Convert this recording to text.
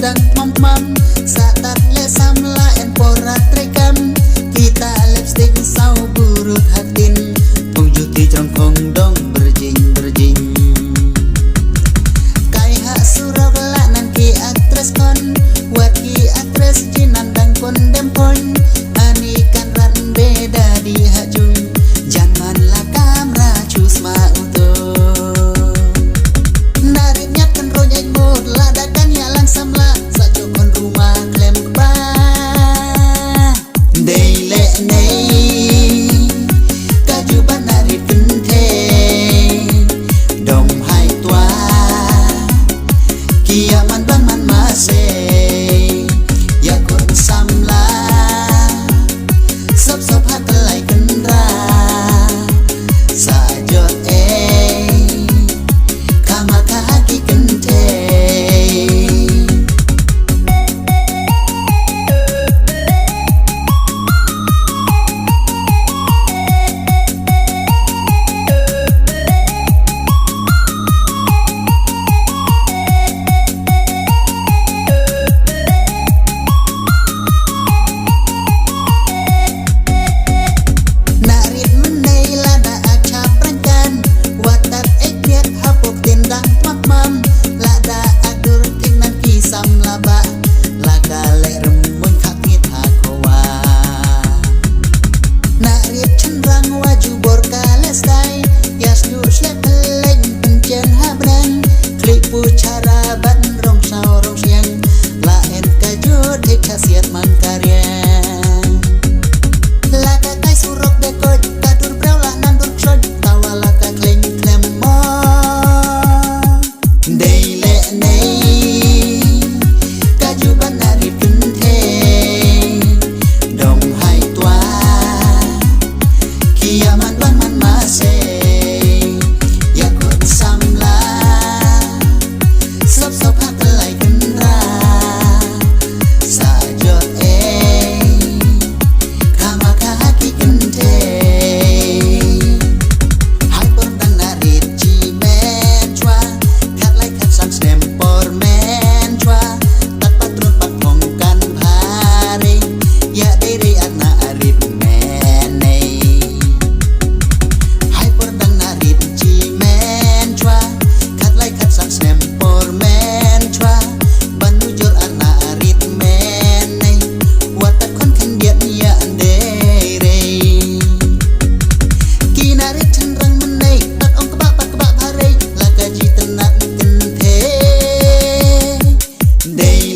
đăng mong mong sa tat le sam la en pora trekam kita lipstick sau burut hatin pung juti trong khong dong berjing kai ha surok la nan ki actress kon wat ki actress jinan dang kon dem pon ani kan ran beda di hajung janganlah kamera cus ma uto narik nyatkan ronya mur ladakan ya langsam la sajo kon rumah klem ba deile nei kaju banari pente dom hai tua kiaman bang man mase ya kon samla sop sop hat lai kendra sajot kama kaki kente narit menei lada acap rengkan watat ekniat hapuk tindang makmam lada adur tingnan kisam laba laga le remun kakit hakowa narit cendrang waju bor kalestai yasdu slepeleng pencen habran klipu cara ban rong sao rong siang laen kajut hek khasiat man karya laka kai surok dekoj kadur brau lah nandur krod tawala ka kleng klem mo deile nei kaju banari pente dom hai tua kiaman bang man mase ya kun samla sop sop hat lai kendra sajot kama kaki kente hai por dang narit chi men chua kat lai kat sang snem por men chua tat patron pat hong kan bhare ya dere anna arit men nei hai por dang narit chi men chua kat lai kat sang snem por men chua banu jor anna arit men nei watat kon kan diat ya andere kinarit cendrang menei tat ong kebak bhare laka ji tenat kente deile